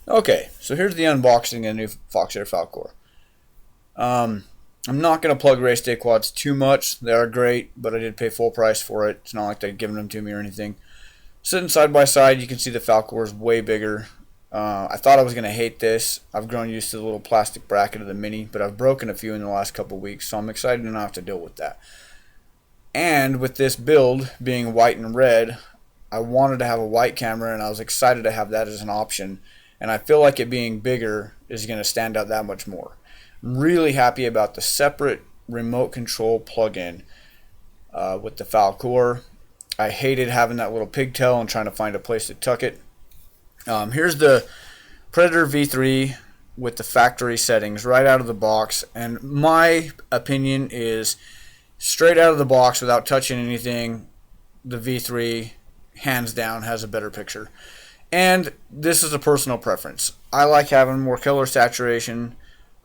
Okay, so here's the unboxing of the new Foxeer Falkor. I'm not going to plug race day quads too much. They are great, but I did pay full price for it. It's not like they've given them to me or anything. Sitting side by side, you can see the Falkor is way bigger. I thought I was going to hate this. I've grown used to the little plastic bracket of the Mini, but I've broken a few in the last couple weeks, so I'm excited to not have to deal with that. And with this build being white and red, I wanted to have a white camera, and I was excited to have that as an option. And I feel like it being bigger is going to stand out that much more. I'm really happy about the separate remote control plug-in with the Falkor. I hated having that little pigtail and trying to find a place to tuck it. Here's the Predator V3 with the factory settings right out of the box, and my opinion is straight out of the box without touching anything, the V3 hands down has a better picture. And this is a personal preference. I like having more color saturation.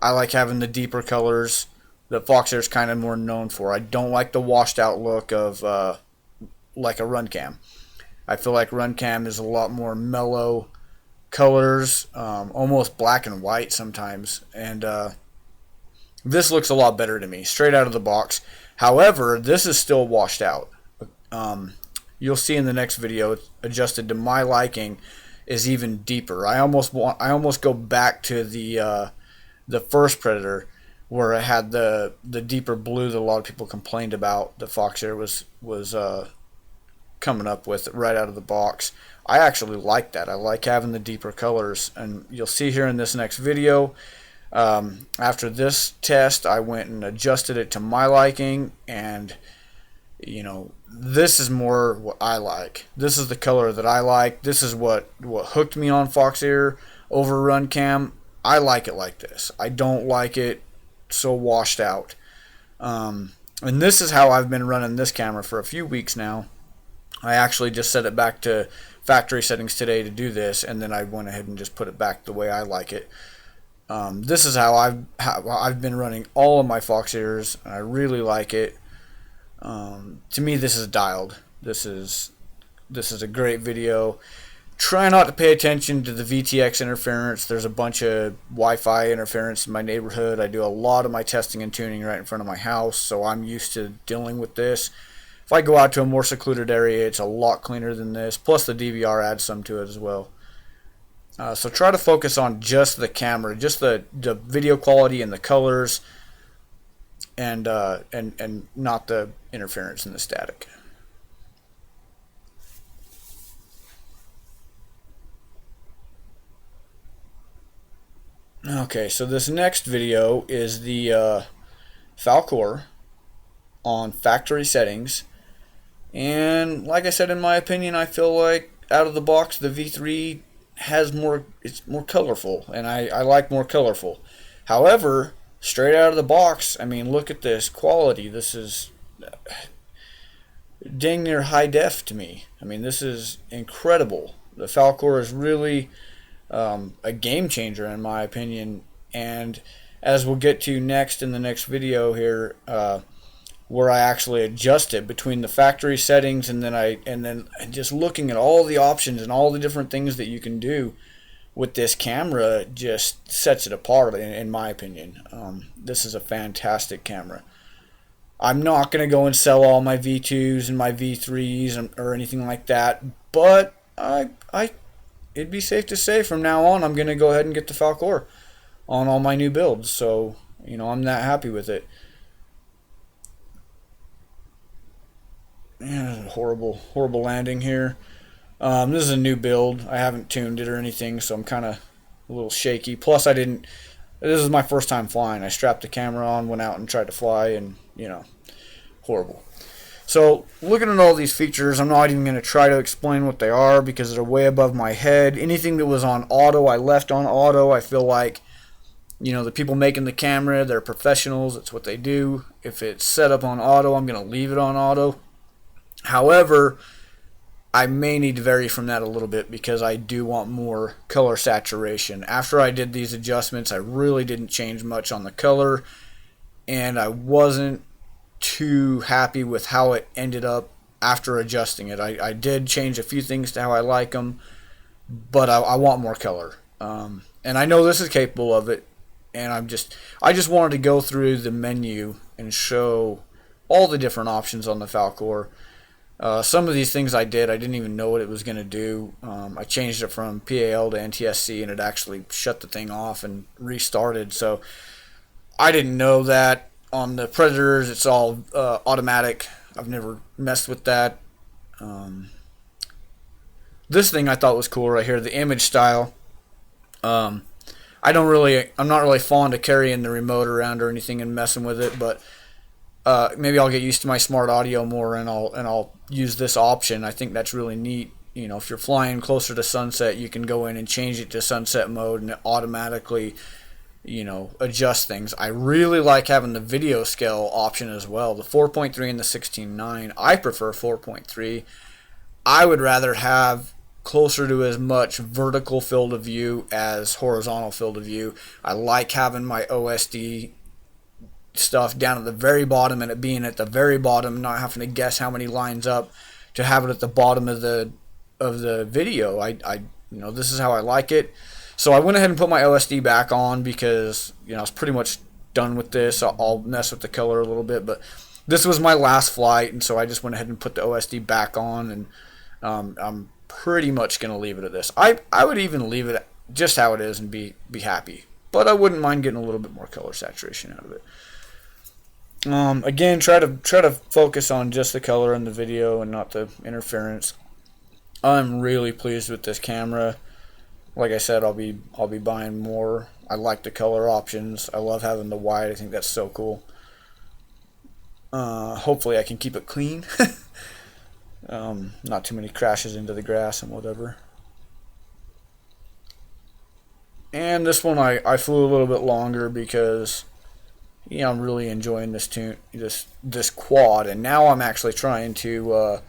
I like having the deeper colors that Foxeer is kind of more known for. I don't like the washed out look of like a run cam. I feel like run cam is a lot more mellow colors, almost black and white sometimes, and this looks a lot better to me straight out of the box. However, this is still washed out. You'll see in the next video, it's adjusted to my liking, is even deeper. I almost go back to the first Predator, where it had the deeper blue that a lot of people complained about. The Foxeer was coming up with right out of the box. I actually like that. I like having the deeper colors, and you'll see here in this next video. After this test, I went and adjusted it to my liking, and this is more what I like. This is the color that I like. This is what hooked me on Foxeer over run cam. I like it like this. I don't like it so washed out. And this is how I've been running this camera for a few weeks now. I actually just set it back to factory settings today to do this, and then I went ahead and just put it back the way I like it. This is how I've been running all of my Foxeers, and I really like it. To me, this is dialed. This is a great video. Try not to pay attention to the VTX interference. There's a bunch of Wi-Fi interference in my neighborhood. I do a lot of my testing and tuning right in front of my house, so I'm used to dealing with this. If I go out to a more secluded area, it's a lot cleaner than this. Plus, the DVR adds some to it as well. So try to focus on just the camera, just the video quality and the colors, and not the interference and the static. Okay, so this next video is the Falkor on factory settings, and like I said, in my opinion, I feel like out of the box the V3 has it's more colorful, and I like more colorful. However, straight out of the box, I mean, look at this quality. This is dang near high def to me. I mean, this is incredible. The Falkor is really a game changer in my opinion, and as we'll get to next in the next video here, where I actually adjust it between the factory settings, and then just looking at all the options and all the different things that you can do with this camera, just sets it apart in my opinion. This is a fantastic camera. I'm not going to go and sell all my V2s and my V3s or anything like that, but it'd be safe to say from now on I'm going to go ahead and get the Falkor on all my new builds. So, I'm that happy with it. Yeah, horrible landing here. This is a new build. I haven't tuned it or anything, so I'm kind of a little shaky. Plus, this is my first time flying. I strapped the camera on, went out and tried to fly, and, horrible. So, looking at all these features, I'm not even going to try to explain what they are because they're way above my head. Anything that was on auto, I left on auto. I feel like, the people making the camera, they're professionals. It's what they do. If it's set up on auto, I'm going to leave it on auto. However, I may need to vary from that a little bit because I do want more color saturation. After I did these adjustments, I really didn't change much on the color, and I wasn't too happy with how it ended up after adjusting it. I did change a few things to how I like them, but I want more color. And I know this is capable of it, and I just wanted to go through the menu and show all the different options on the Falkor. Some of these things I didn't even know what it was going to do. I changed it from PAL to NTSC, and it actually shut the thing off and restarted. So I didn't know that. On the Predators, it's all automatic. I've never messed with that. This thing I thought was cool right here, the image style. I'm not really fond of carrying the remote around or anything and messing with it, but maybe I'll get used to my smart audio more, and I'll use this option. I think that's really neat. You know, if you're flying closer to sunset, you can go in and change it to sunset mode, and it automatically, you know, adjust things. I really like having the video scale option as well. The 4.3 and the 16:9. I prefer 4.3. I would rather have closer to as much vertical field of view as horizontal field of view. I like having my OSD stuff down at the very bottom, and it being at the very bottom, not having to guess how many lines up to have it at the bottom of the video. This is how I like it. So I went ahead and put my OSD back on because, you know, I was pretty much done with this. I'll mess with the color a little bit, but this was my last flight, and so I just went ahead and put the OSD back on, and I'm pretty much going to leave it at this. I would even leave it just how it is and be happy, but I wouldn't mind getting a little bit more color saturation out of it. Again, try to focus on just the color in the video and not the interference. I'm really pleased with this camera. Like I said, I'll be buying more. I like the color options. I love having the wide. I think that's so cool. Hopefully I can keep it clean. Not too many crashes into the grass and whatever. And this one I flew a little bit longer because, you know, I'm really enjoying this quad, and now I'm actually trying to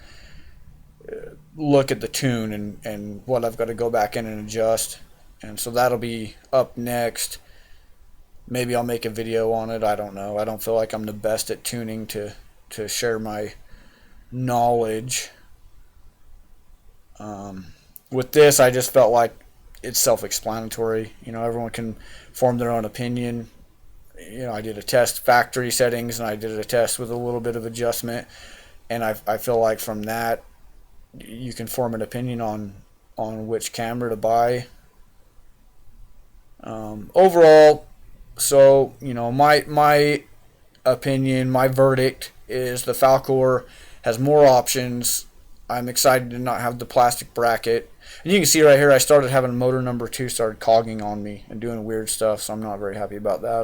look at the tune and what I've got to go back in and adjust, and so that'll be up next. Maybe I'll make a video on it. I don't know. I don't feel like I'm the best at tuning to share my knowledge. With this, I just felt like it's self-explanatory. You know, everyone can form their own opinion. You know, I did a test factory settings, and I did a test with a little bit of adjustment, and I feel like from that you can form an opinion on which camera to buy. Overall, so, you know, my opinion, my verdict is the Falkor has more options. I'm excited to not have the plastic bracket. And you can see right here, I started having motor number 2 started cogging on me and doing weird stuff, so I'm not very happy about that.